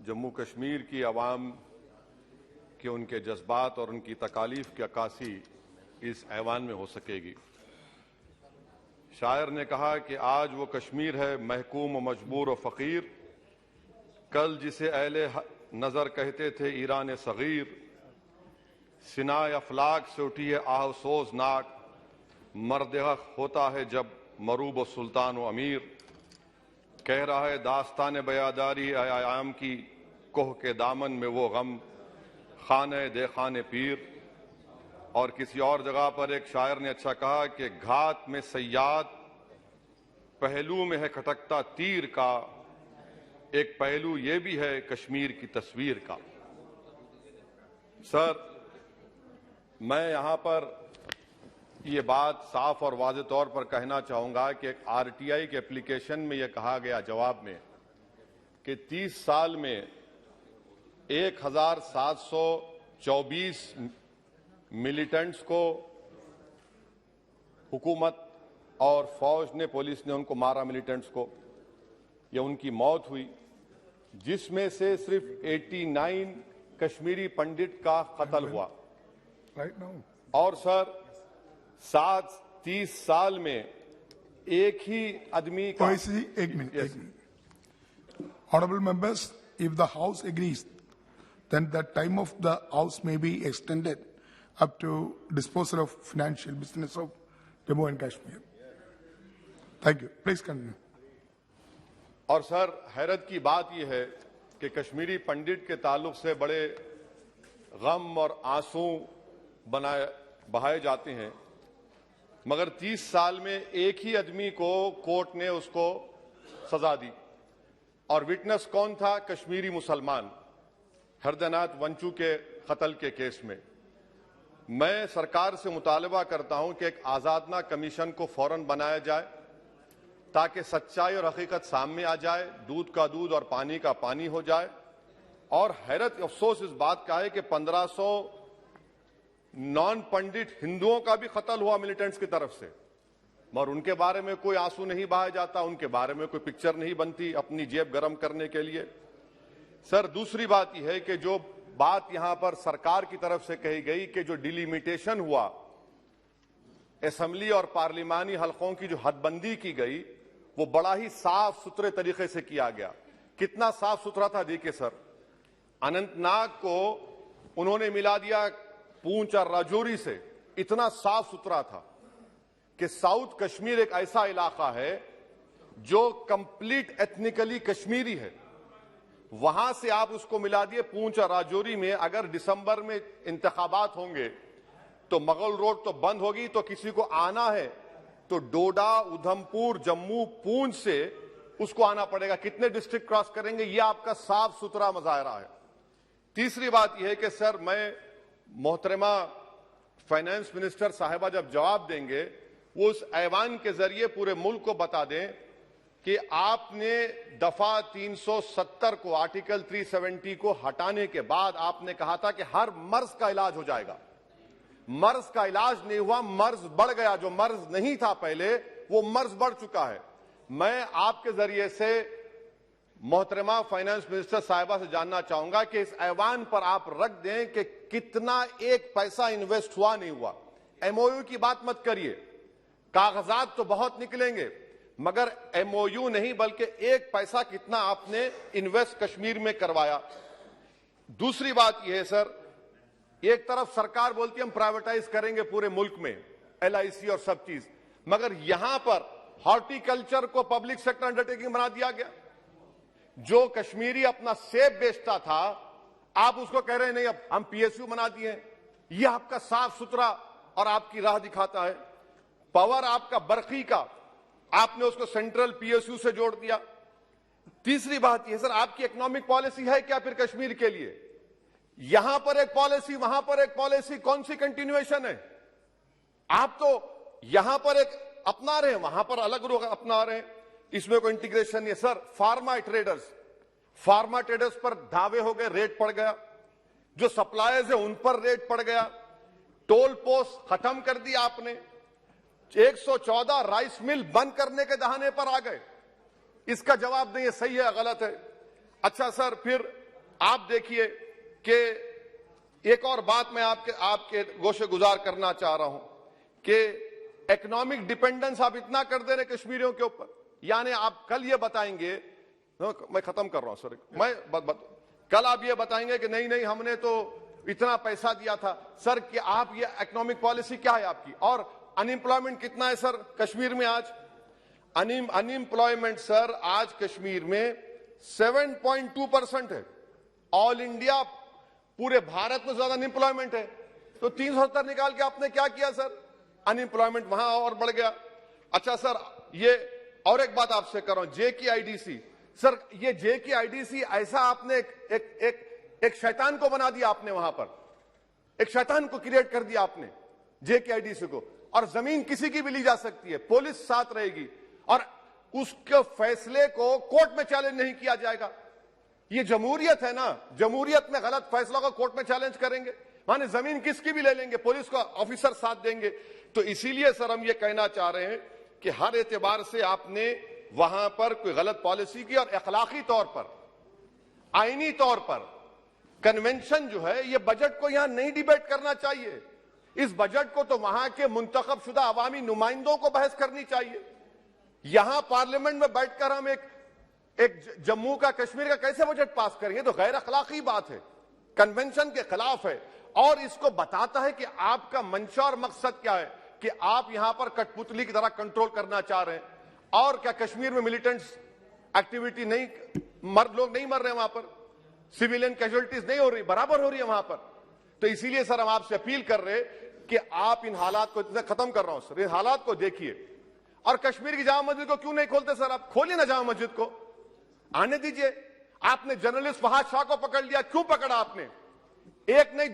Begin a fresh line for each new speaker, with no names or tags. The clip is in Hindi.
जम्मू कश्मीर की आवाम के उनके जज्बात और उनकी तकालीफ की अक्कासी इस ऐवान में हो सकेगी। शायर ने कहा कि आज वो कश्मीर है महकूम व मजबूर व फ़कीर, कल जिसे अहले नज़र कहते थे ईरान सगीर, सिनाए अफलाक से उठी है आहसोस नाक, मर्द हक होता है जब मरूब व सुल्तान व अमीर, कह रहा है दास्तान बयादारी आयाम की, कोह के दामन में वो गम खाने दे खाने पीर। और किसी और जगह पर एक शायर ने अच्छा कहा कि घात में सयाद पहलू में है खटकता तीर का, एक पहलू ये भी है कश्मीर की तस्वीर का। सर, मैं यहां पर ये बात साफ और वाज़ेह तौर पर कहना चाहूंगा कि एक आरटीआई के एप्लीकेशन में यह कहा गया जवाब में कि 30 साल में 1724 मिलिटेंट्स को हुकूमत और फौज ने, पुलिस ने उनको मारा, मिलिटेंट्स को, या उनकी मौत हुई, जिसमें से सिर्फ 89 कश्मीरी पंडित का कत्ल हुआ। और सर 30 साल में एक ही आदमी का।
एक minute. Honorable members, if the House agrees, then the time of the House may be extended up to disposal of financial business of Jammu and Kashmir. Thank you. Please continue.
और सर, हैरत की बात यह है कि कश्मीरी पंडित के ताल्लुक से बड़े गम और आंसू बहाए जाते हैं, मगर 30 साल में एक ही आदमी को कोर्ट ने उसको सजा दी। और विटनेस कौन था? कश्मीरी मुसलमान हरदनाथ वंचू के कत्ल के केस में। मैं सरकार से मुतालबा करता हूं कि एक आजादना कमीशन को फौरन बनाया जाए ताकि सच्चाई और हकीकत सामने आ जाए, दूध का दूध और पानी का पानी हो जाए। और हैरत अफसोस इस बात का है कि 1500 नॉन पंडित हिंदुओं का भी कत्ल हुआ मिलिटेंट्स की तरफ से, मगर उनके बारे में कोई आंसू नहीं बहाया जाता, उनके बारे में कोई पिक्चर नहीं बनती अपनी जेब गर्म करने के लिए। सर, दूसरी बात यह है कि जो बात यहां पर सरकार की तरफ से कही गई कि जो डिलिमिटेशन हुआ, असेंबली और पार्लिमानी हलकों की जो हदबंदी की गई, वो बड़ा ही साफ सुथरे तरीके से किया गया। कितना साफ सुथरा था देखिए सर, अनंतनाग को उन्होंने मिला दिया पूंछ और राजौरी से। इतना साफ सुथरा था कि साउथ कश्मीर एक ऐसा इलाका है जो कंप्लीट एथनिकली कश्मीरी है, वहां से आप उसको मिला दिए पूंछ और राजौरी में। अगर दिसंबर में इंतखाबात होंगे तो मुगल रोड तो बंद होगी, तो किसी को आना है तो डोडा, उधमपुर, जम्मू, पूंछ से उसको आना पड़ेगा। कितने डिस्ट्रिक्ट क्रॉस करेंगे? यह आपका साफ सुथरा मुजाहरा है। तीसरी बात यह है कि सर, मैं मोहतरमा फाइनेंस मिनिस्टर साहिबा जब जवाब देंगे, वो उस ऐवान के जरिए पूरे मुल्क को बता दें कि आपने दफा 370 को, आर्टिकल 370 को हटाने के बाद आपने कहा था कि हर मर्ज का इलाज हो जाएगा। मर्ज का इलाज नहीं हुआ, मर्ज बढ़ गया। जो मर्ज नहीं था पहले, वो मर्ज बढ़ चुका है। मैं आपके जरिए से मोहतरमा फाइनेंस मिनिस्टर साहिबा से जानना चाहूंगा कि इस ऐवान पर आप रख दें कि कितना एक पैसा इन्वेस्ट हुआ नहीं हुआ। एमओयू की बात मत करिए, कागजात तो बहुत निकलेंगे, मगर एमओयू नहीं बल्कि एक पैसा कितना आपने इन्वेस्ट कश्मीर में करवाया। दूसरी बात यह है सर, एक तरफ सरकार बोलती है हम प्राइवेटाइज करेंगे पूरे मुल्क में, एलआईसी और सब चीज, मगर यहां पर हॉर्टिकल्चर को पब्लिक सेक्टर अंडरटेकिंग बना दिया गया। जो कश्मीरी अपना सेब बेचता था, आप उसको कह रहे हैं नहीं अब हम पीएसयू बना दिए। यह आपका साफ सुथरा और आपकी राह दिखाता है। पावर आपका बरकी का, आपने उसको सेंट्रल पीएसयू से जोड़ दिया। तीसरी बात यह सर, आपकी इकोनॉमिक पॉलिसी है क्या फिर कश्मीर के लिए? यहां पर एक पॉलिसी, वहां पर एक पॉलिसी, कौन सी कंटिन्यूएशन है? आप तो यहां पर एक अपना रहे हैं, वहां पर अलग लोग अपना रहे हैं, इसमें कोई इंटीग्रेशन नहीं है। सर, फार्मा ट्रेडर्स पर धावे हो गए, रेट पड़ गया। जो सप्लायर्स है उन पर रेट पड़ गया। टोल पोस्ट खत्म कर दिया आपने। 114 राइस मिल बंद करने के दहाने पर आ गए। इसका जवाब नहीं है सही है गलत है। अच्छा सर, फिर आप देखिए कि एक और बात मैं आपके गोशे गुजार करना चाह रहा हूं कि इकोनॉमिक डिपेंडेंस आप इतना कर दे रहे कश्मीरियों के ऊपर, यानी आप कल ये बताएंगे, मैं खत्म कर रहा हूं सर, कल आप ये बताएंगे कि नहीं नहीं हमने तो इतना पैसा दिया था सर, कि आप ये इकोनॉमिक पॉलिसी क्या है आपकी? और अनएम्प्लॉयमेंट कितना है सर कश्मीर में आज? अनएम्प्लॉयमेंट सर आज कश्मीर में 7.2% है। ऑल इंडिया पूरे भारत में ज्यादा अनएम्प्लॉयमेंट है। तो 370 निकाल के आपने क्या किया सर? अनएम्प्लॉयमेंट वहां और बढ़ गया। अच्छा सर, ये और एक बात आपसे कर रहा हूं, जे की आईडीसी सर, ये जे की आईडीसी ऐसा आपने एक शैतान को बना दिया आपने, वहां पर एक शैतान को क्रिएट कर दिया आपने जे की आईडीसी को। और जमीन किसी की भी ली जा सकती है, पुलिस साथ रहेगी और उसके फैसले को कोर्ट में चैलेंज नहीं किया जाएगा। ये जमहूरियत है ना, जमहूरियत में गलत फैसलों को कोर्ट में चैलेंज करेंगे, माने जमीन किसकी भी ले लेंगे, पुलिस का ऑफिसर साथ देंगे। तो इसीलिए सर हम ये कहना चाह रहे हैं कि हर एतबार से आपने वहां पर कोई गलत पॉलिसी की, और अखलाकी तौर पर, आईनी तौर पर कन्वेंशन जो है, ये बजट को यहां नहीं डिबेट करना चाहिए। इस बजट को तो वहां के मुंतखब शुदा अवामी नुमाइंदों को बहस करनी चाहिए। यहां पार्लियामेंट में बैठकर हम एक जम्मू का, कश्मीर का कैसे बजट पास करेंगे? तो गैर अखलाकी बात है, कन्वेंशन के खिलाफ है, और इसको बताता है कि आपका मंशा और मकसद क्या है, कि आप यहां पर कठपुतली की तरह कंट्रोल करना चाह रहे हैं। और क्या कश्मीर में मिलिटेंट्स एक्टिविटी नहीं, लोग नहीं मर रहे वहां पर, सिविलियन कैजुअलिटीज नहीं हो रही, बराबर हो रही है वहां पर। तो इसीलिए सर हम आपसे अपील कर रहे कि आप इन हालात को, खत्म कर रहा हूं सर, इन हालात को देखिए। और कश्मीर की जामा मस्जिद को क्यों नहीं खोलते सर? आप खोलिए ना जामा मस्जिद को, आने दीजिए। आपने जर्नलिस्ट फहाद शाह को पकड़ लिया, क्यों पकड़ा आपने? एक नहीं